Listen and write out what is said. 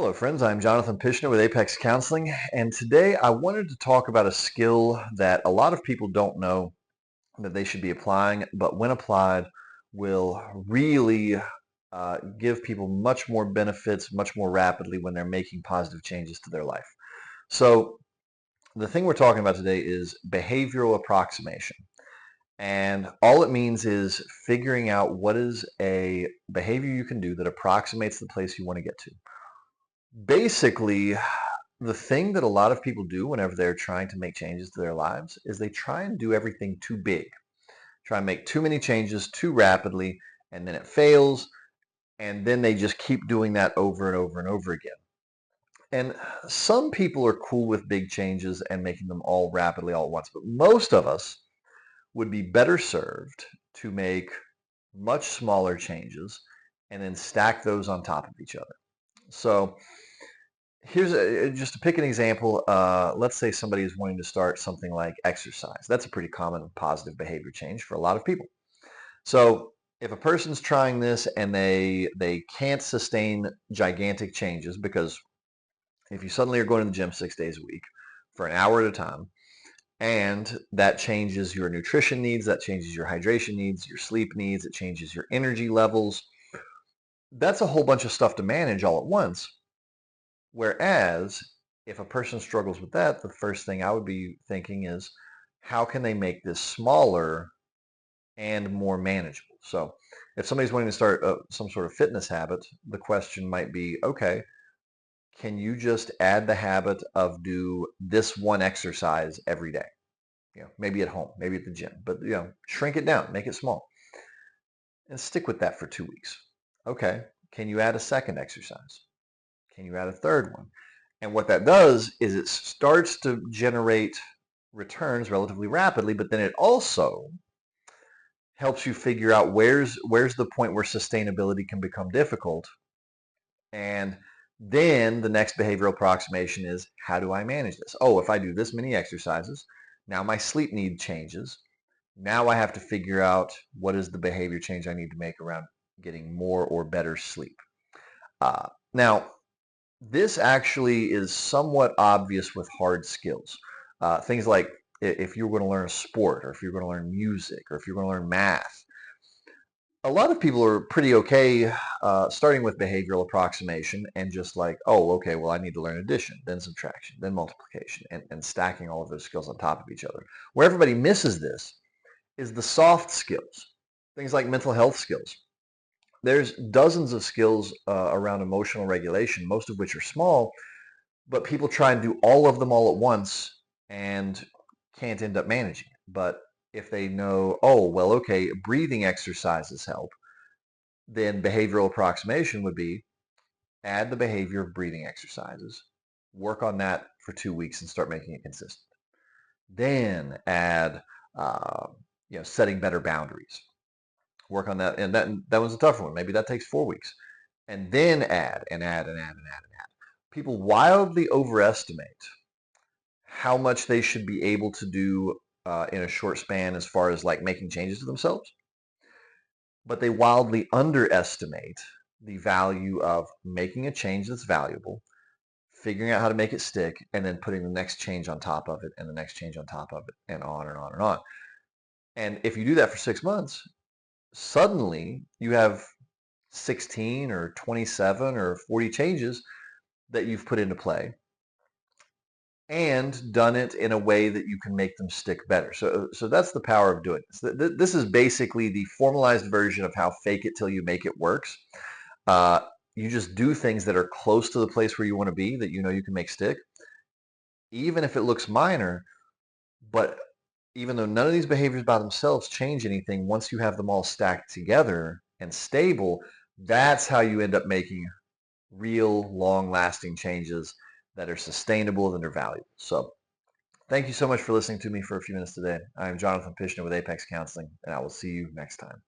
Hello, friends. I'm Jonathan Pishner with Apex Counseling, and today I wanted to talk about a skill that a lot of people don't know that they should be applying, but when applied, will really give people much more benefits much more rapidly when they're making positive changes to their life. So, the thing we're talking about today is behavioral approximation. And all it means is figuring out what is a behavior you can do that approximates the place you want to get to. Basically, the thing that a lot of people do whenever they're trying to make changes to their lives is they try and do everything too big, try and make too many changes too rapidly, and then it fails, and then they just keep doing that over and over and over again. And some people are cool with big changes and making them all rapidly all at once, but most of us would be better served to make much smaller changes and then stack those on top of each other. So just to pick an example. Let's say somebody is wanting to start something like exercise. That's a pretty common positive behavior change for a lot of people. So if a person's trying this and they can't sustain gigantic changes, because if you suddenly are going to the gym 6 days a week for an hour at a time, and that changes your nutrition needs, that changes your hydration needs, your sleep needs, it changes your energy levels, that's a whole bunch of stuff to manage all at once. Whereas if a person struggles with that, the first thing I would be thinking is, how can they make this smaller and more manageable? So if somebody's wanting to start some sort of fitness habit, the question might be, okay, can you just add the habit of do this one exercise every day? Maybe at home, maybe at the gym, but shrink it down, make it small, and stick with that for 2 weeks. Okay, can you add a second exercise? Can you add a third one? And what that does is it starts to generate returns relatively rapidly, but then it also helps you figure out where's the point where sustainability can become difficult. And then the next behavioral approximation is, how do I manage this? Oh, if I do this many exercises, now my sleep need changes. Now I have to figure out what is the behavior change I need to make around getting more or better sleep. Now, this actually is somewhat obvious with hard skills. Things like if you're going to learn a sport, or if you're going to learn music, or if you're going to learn math. A lot of people are pretty okay starting with behavioral approximation and just like, oh, okay, well, I need to learn addition, then subtraction, then multiplication, and stacking all of those skills on top of each other. Where everybody misses this is the soft skills, things like mental health skills. There's dozens of skills around emotional regulation, most of which are small, but people try and do all of them all at once and can't end up managing it. But if they know, oh, well, okay, breathing exercises help, then behavioral approximation would be add the behavior of breathing exercises, work on that for 2 weeks and start making it consistent. Then add, uh, setting better boundaries. Work on that, and that one's a tougher one. Maybe that takes 4 weeks, and then add and add and add and add and add. People wildly overestimate how much they should be able to do in a short span as far as like making changes to themselves, but they wildly underestimate the value of making a change that's valuable, figuring out how to make it stick, and then putting the next change on top of it and the next change on top of it and on and on and on. And if you do that for 6 months, suddenly you have 16 or 27 or 40 changes that you've put into play and done it in a way that you can make them stick better. So that's the power of doing this. This is basically the formalized version of how fake it till you make it works. Uh, you just do things that are close to the place where you want to be, that you know you can make stick, even if it looks minor. But even though none of these behaviors by themselves change anything, once you have them all stacked together and stable, that's how you end up making real long-lasting changes that are sustainable and are valuable. So thank you so much for listening to me for a few minutes today. I am Jonathan Pishner with Apex Counseling, and I will see you next time.